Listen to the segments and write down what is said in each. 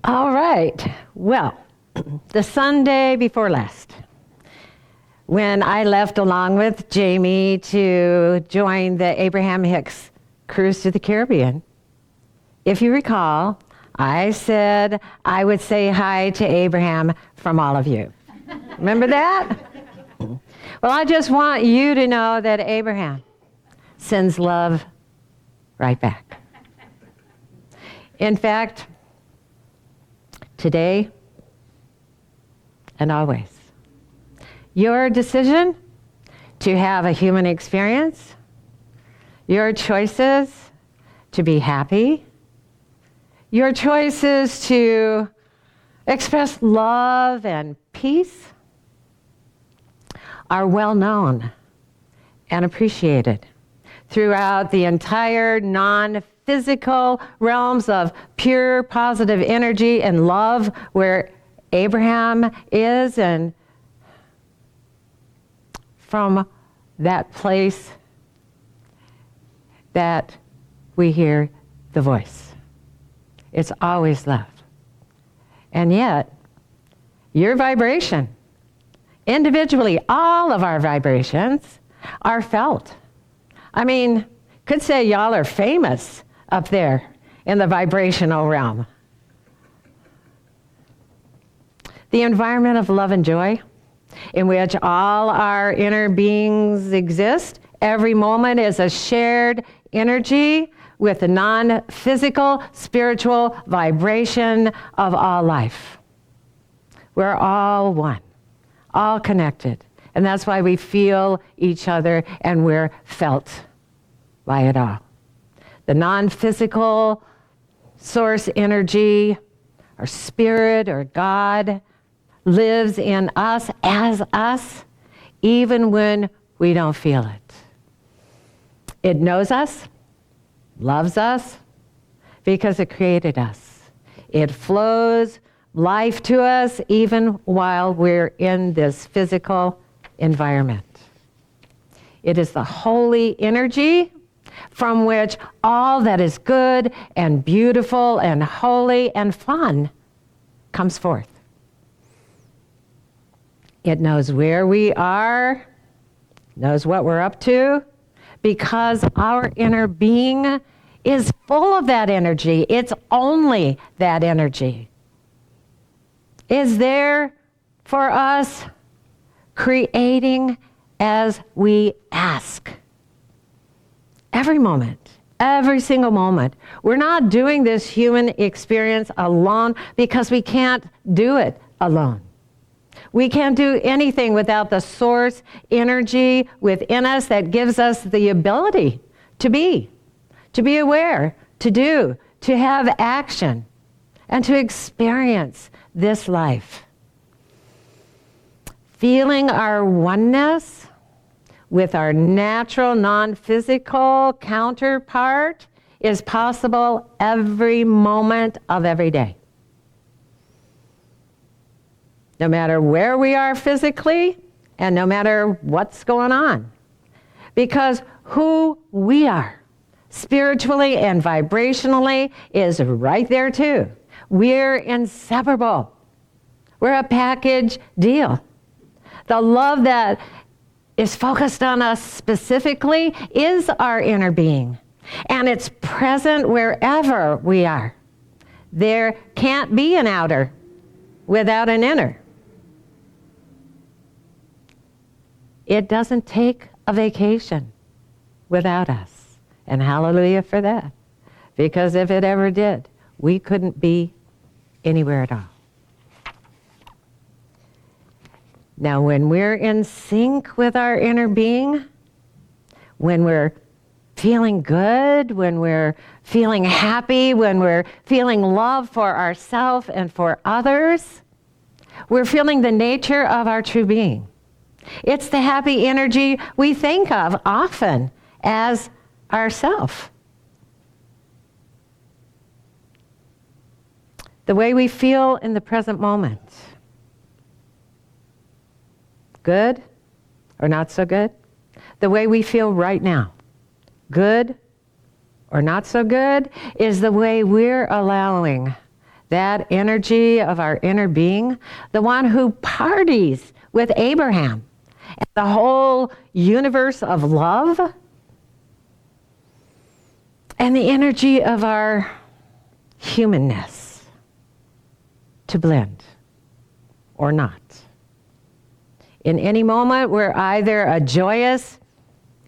All right. Well, the Sunday before last, when I left along with Jamie to join the Abraham Hicks cruise to the Caribbean, if you recall, I said I would say hi to Abraham from all of you. Remember that? Well, I just want you to know that Abraham sends love right back. In fact, today and always, your decision to have a human experience, your choices to be happy, your choices to express love and peace are well known and appreciated throughout the entire non-physical realms of pure positive energy and love where Abraham is, and from that place that we hear the voice. It's always love. And yet, your vibration, individually, all of our vibrations are felt. I mean, could say y'all are famous up there in the vibrational realm. The environment of love and joy in which all our inner beings exist, every moment is a shared energy with the non-physical, spiritual vibration of all life. We're all one, all connected. And that's why we feel each other and we're felt by it all. The non-physical source energy, or spirit, or God, lives in us as us, even when we don't feel it. It knows us, loves us, because it created us. It flows life to us even while we're in this physical environment. It is the holy energy from which all that is good and beautiful and holy and fun comes forth. It knows where we are, knows what we're up to, because our inner being is full of that energy. It's only that energy. Is there for us, creating as we ask. Every moment, every single moment. We're not doing this human experience alone because we can't do it alone. We can't do anything without the source energy within us that gives us the ability to be aware, to do, to have action, and to experience this life. Feeling our oneness with our natural, non-physical counterpart is possible every moment of every day. No matter where we are physically, and no matter what's going on. Because who we are, spiritually and vibrationally, is right there too. We're inseparable. We're a package deal. The love that is focused on us specifically is our inner being. And it's present wherever we are. There can't be an outer without an inner. It doesn't take a vacation without us. And hallelujah for that. Because if it ever did, we couldn't be anywhere at all. Now, when we're in sync with our inner being, when we're feeling good, when we're feeling happy, when we're feeling love for ourselves and for others, we're feeling the nature of our true being. It's the happy energy we think of often as ourself. The way we feel in the present moment. Good or not so good? The way we feel right now. Good or not so good is the way we're allowing that energy of our inner being, the one who parties with Abraham and the whole universe of love, and the energy of our humanness to blend or not. In any moment, we're either a joyous,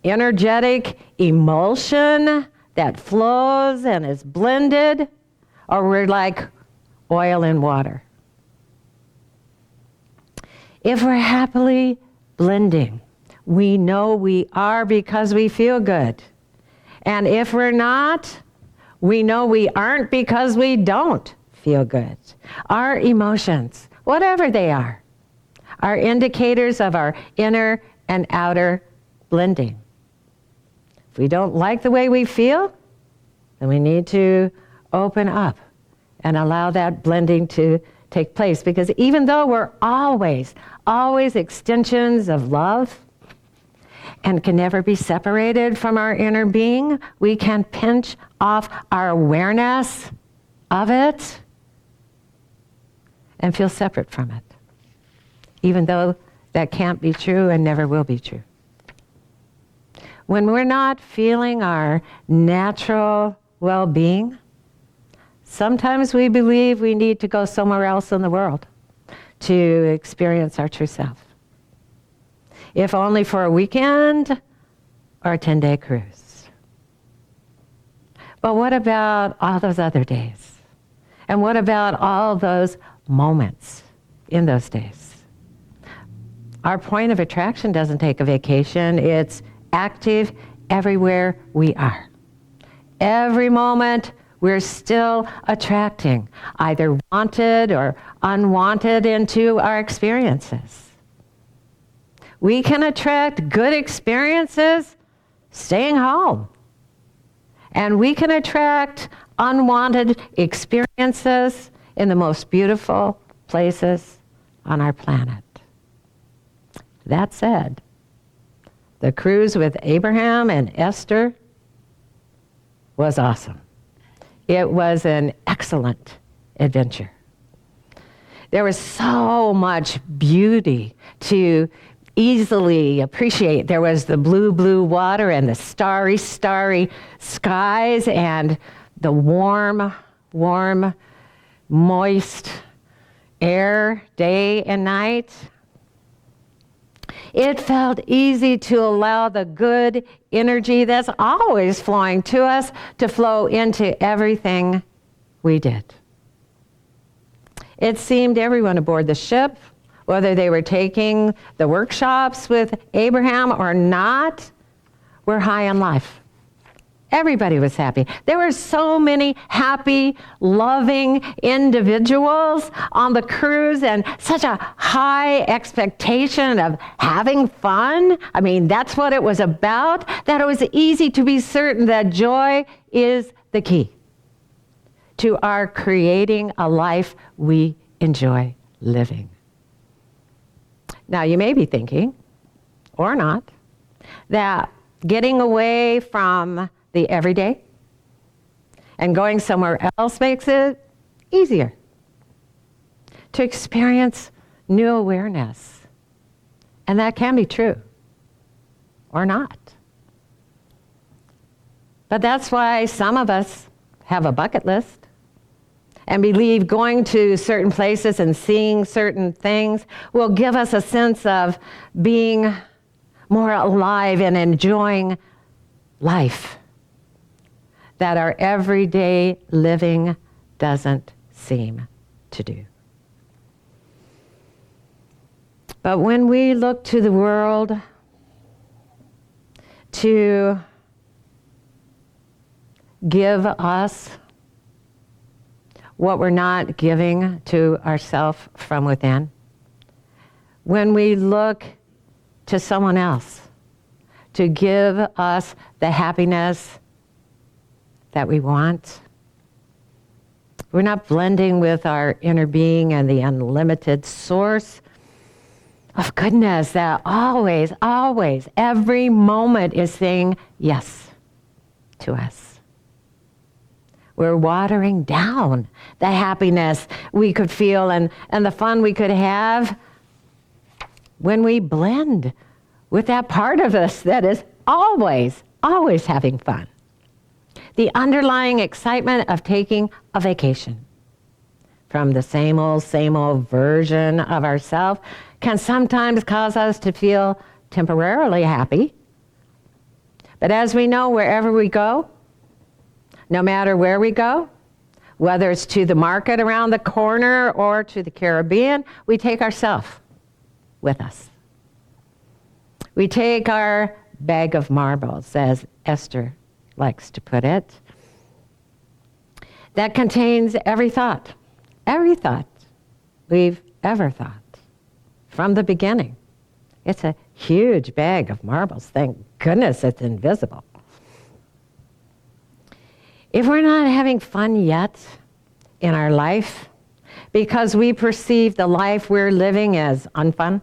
energetic emulsion that flows and is blended, or we're like oil and water. If we're happily blending, we know we are because we feel good. And if we're not, we know we aren't because we don't feel good. Our emotions, whatever they are indicators of our inner and outer blending. If we don't like the way we feel, then we need to open up and allow that blending to take place. Because even though we're always extensions of love and can never be separated from our inner being, we can pinch off our awareness of it and feel separate from it, even though that can't be true and never will be true. When we're not feeling our natural well-being, sometimes we believe we need to go somewhere else in the world to experience our true self, if only for a weekend or a 10-day cruise. But what about all those other days? And what about all those moments in those days? Our point of attraction doesn't take a vacation. It's active everywhere we are. Every moment, we're still attracting either wanted or unwanted into our experiences. We can attract good experiences staying home. And we can attract unwanted experiences in the most beautiful places on our planet. That said, the cruise with Abraham and Esther was awesome. It was an excellent adventure. There was so much beauty to easily appreciate. There was the blue, blue water and the starry, starry skies and the warm, moist air day and night. It felt easy to allow the good energy that's always flowing to us to flow into everything we did. It seemed everyone aboard the ship, whether they were taking the workshops with Abraham or not, were high on life. Everybody was happy. There were so many happy, loving individuals on the cruise and such a high expectation of having fun. I mean, that's what it was about, that it was easy to be certain that joy is the key to our creating a life we enjoy living. Now, you may be thinking, or not, that getting away from the everyday and going somewhere else makes it easier to experience new awareness. And that can be true, or not. But that's why some of us have a bucket list and believe going to certain places and seeing certain things will give us a sense of being more alive and enjoying life that our everyday living doesn't seem to do. But when we look to the world to give us what we're not giving to ourselves from within, when we look to someone else to give us the happiness that we want, we're not blending with our inner being and the unlimited source of goodness that always, every moment is saying yes to us. We're watering down the happiness we could feel and the fun we could have when we blend with that part of us that is always having fun. The underlying excitement of taking a vacation from the same old version of ourselves can sometimes cause us to feel temporarily happy. But as we know, wherever we go, no matter where we go, whether it's to the market around the corner or to the Caribbean, we take ourselves with us. We take our bag of marbles, as Esther likes to put it, that contains every thought we've ever thought from the beginning. It's a huge bag of marbles. Thank goodness it's invisible. If we're not having fun yet in our life because we perceive the life we're living as unfun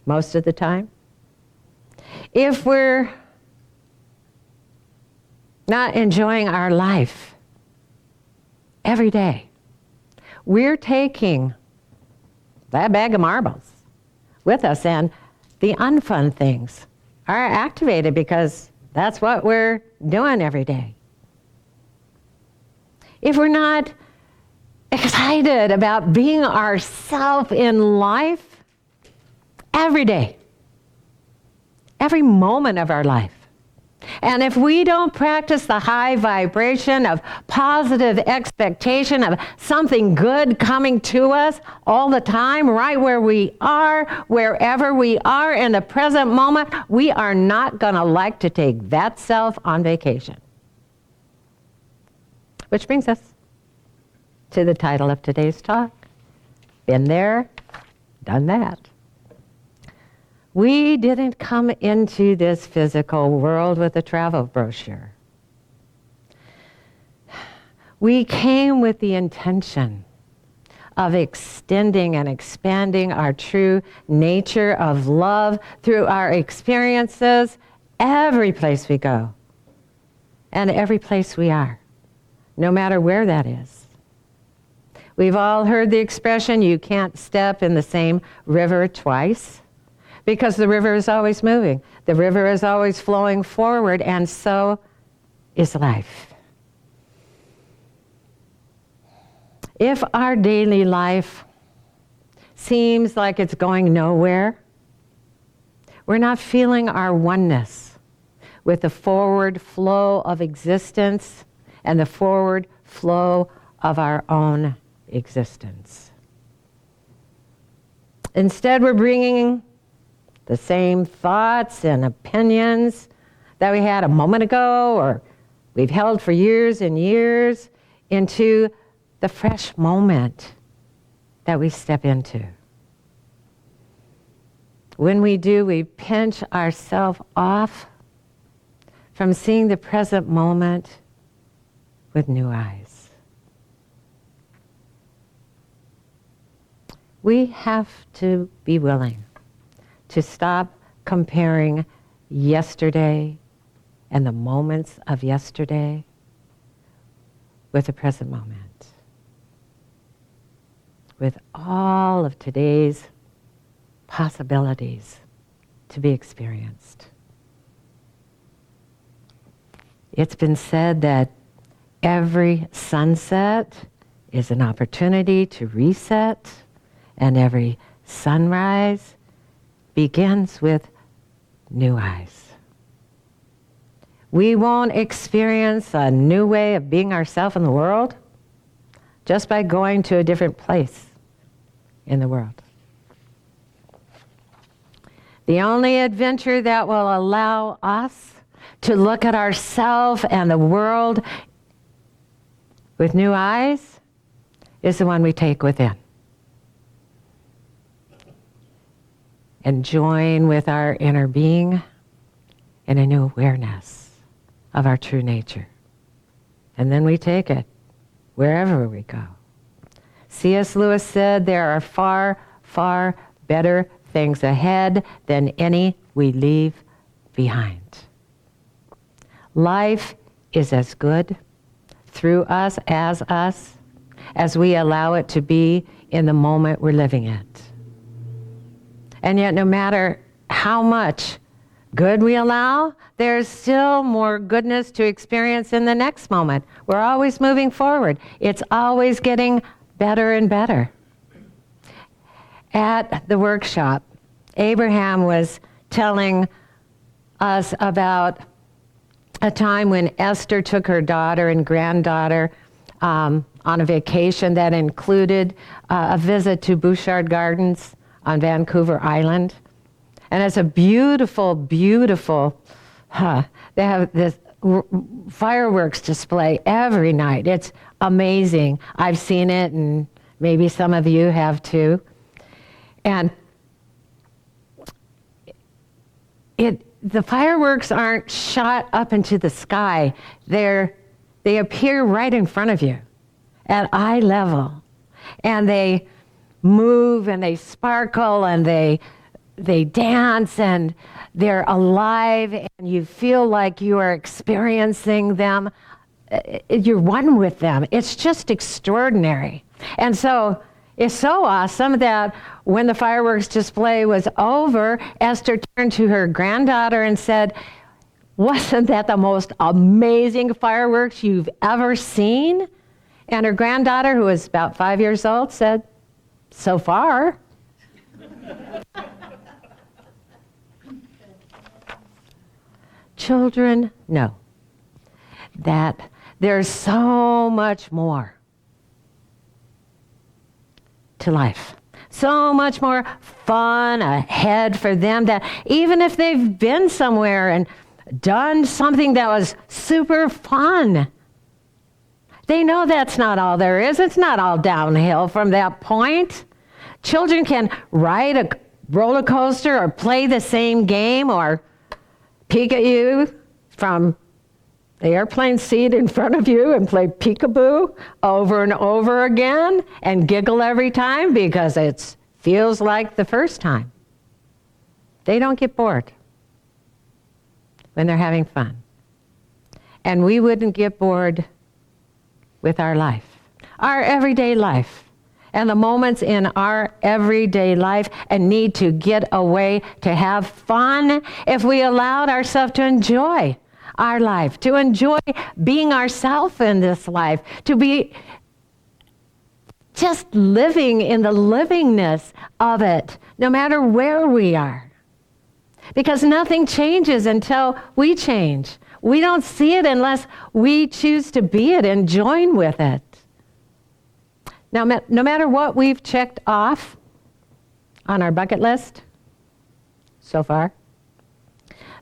most of the time, if we're not enjoying our life every day, we're taking that bag of marbles with us, and the unfun things are activated because that's what we're doing every day. If we're not excited about being ourselves in life every day, every moment of our life, and if we don't practice the high vibration of positive expectation of something good coming to us all the time, right where we are, wherever we are in the present moment, we are not going to like to take that self on vacation. Which brings us to the title of today's talk. Been there, done that. We didn't come into this physical world with a travel brochure. We came with the intention of extending and expanding our true nature of love through our experiences every place we go and every place we are, no matter where that is. We've all heard the expression, you can't step in the same river twice, because the river is always moving. The river is always flowing forward, and so is life. If our daily life seems like it's going nowhere, we're not feeling our oneness with the forward flow of existence and the forward flow of our own existence. Instead, we're bringing the same thoughts and opinions that we had a moment ago or we've held for years and years into the fresh moment that we step into. When we do, we pinch ourselves off from seeing the present moment with new eyes. We have to be willing to stop comparing yesterday and the moments of yesterday with the present moment, with all of today's possibilities to be experienced. It's been said that every sunset is an opportunity to reset, and every sunrise begins with new eyes. We won't experience a new way of being ourselves in the world just by going to a different place in the world. The only adventure that will allow us to look at ourselves and the world with new eyes is the one we take within. And join with our inner being in a new awareness of our true nature. And then we take it wherever we go. C.S. Lewis said there are far, far better things ahead than any we leave behind. Life is as good through us, as we allow it to be in the moment we're living it. And yet, no matter how much good we allow, there's still more goodness to experience in the next moment. We're always moving forward. It's always getting better and better. At the workshop, Abraham was telling us about a time when Esther took her daughter and granddaughter on a vacation that included a visit to Bouchard Gardens on Vancouver Island. And it's a beautiful, beautiful, they have this fireworks display every night. It's amazing. I've seen it, and maybe some of you have too. And the fireworks aren't shot up into the sky. They appear right in front of you at eye level. And they move and they sparkle and they dance and they're alive, and you feel like you are experiencing them. You're one with them. It's just extraordinary. And so it's so awesome that when the fireworks display was over, Esther turned to her granddaughter and said, "Wasn't that the most amazing fireworks you've ever seen?" And her granddaughter, who was about 5 years old, said, "So far." Children know that there's so much more to life. So much more fun ahead for them, that even if they've been somewhere and done something that was super fun, they know that's not all there is. It's not all downhill from that point. Children can ride a roller coaster or play the same game or peek at you from the airplane seat in front of you and play peekaboo over and over again and giggle every time because it feels like the first time. They don't get bored when they're having fun. And we wouldn't get bored with our life, our everyday life, and the moments in our everyday life, and need to get away to have fun if we allowed ourselves to enjoy our life, to enjoy being ourselves in this life, to be just living in the livingness of it, no matter where we are. Because nothing changes until we change. We don't see it unless we choose to be it and join with it. Now, no matter what we've checked off on our bucket list so far,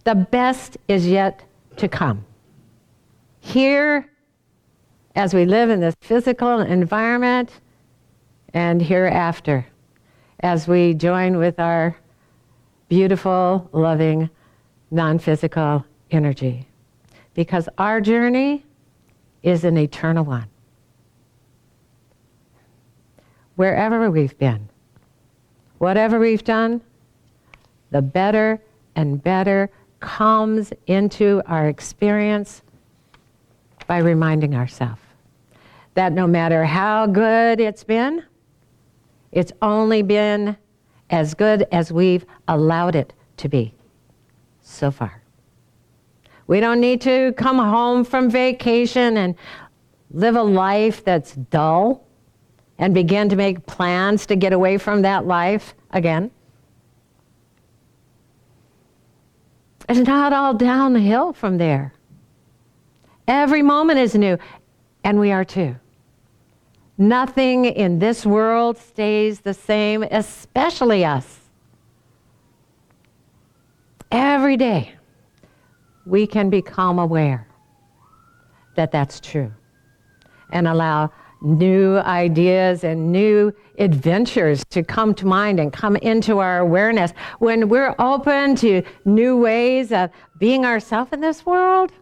the best is yet to come. Here, as we live in this physical environment, and hereafter, as we join with our beautiful, loving, non-physical energy. Because our journey is an eternal one. Wherever we've been, whatever we've done, the better and better comes into our experience by reminding ourselves that no matter how good it's been, it's only been as good as we've allowed it to be so far. We don't need to come home from vacation and live a life that's dull and begin to make plans to get away from that life again. It's not all downhill from there. Every moment is new, and we are too. Nothing in this world stays the same, especially us. Every day, we can become aware that that's true and allow new ideas and new adventures to come to mind and come into our awareness. When we're open to new ways of being ourselves in this world,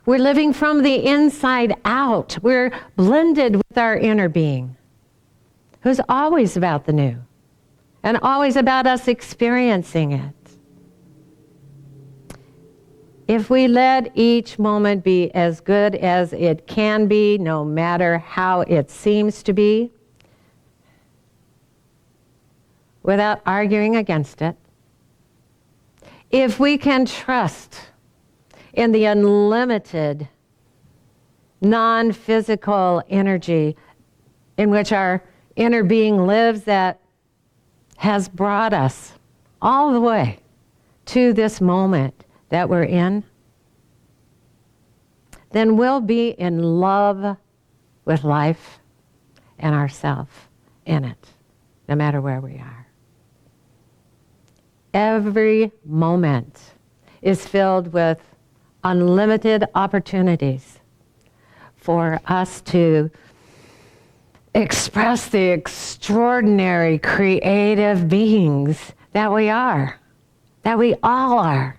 we're living from the inside out. We're blended with our inner being, who's always about the new and always about us experiencing it. If we let each moment be as good as it can be, no matter how it seems to be, without arguing against it, if we can trust in the unlimited, non-physical energy in which our inner being lives that has brought us all the way to this moment that we're in, then we'll be in love with life and ourselves in it, no matter where we are. Every moment is filled with unlimited opportunities for us to express the extraordinary creative beings that we are, that we all are.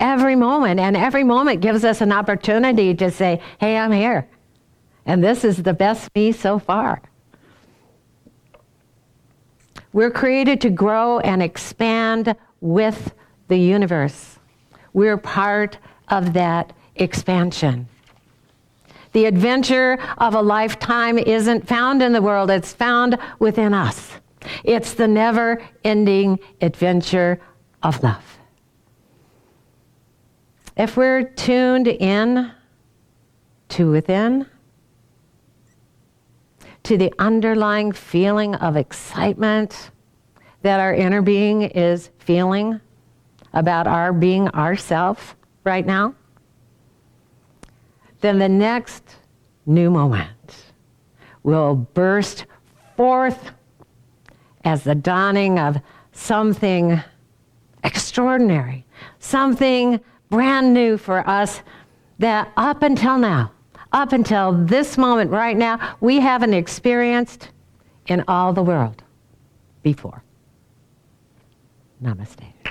Every moment, and every moment gives us an opportunity to say, hey, I'm here, and this is the best me so far. We're created to grow and expand with the universe. We're part of that expansion. The adventure of a lifetime isn't found in the world, it's found within us. It's the never-ending adventure of love. If we're tuned in to within, to the underlying feeling of excitement that our inner being is feeling about our being ourself right now, then the next new moment will burst forth as the dawning of something extraordinary, something brand new for us that up until now, up until this moment right now, we haven't experienced in all the world before. Namaste.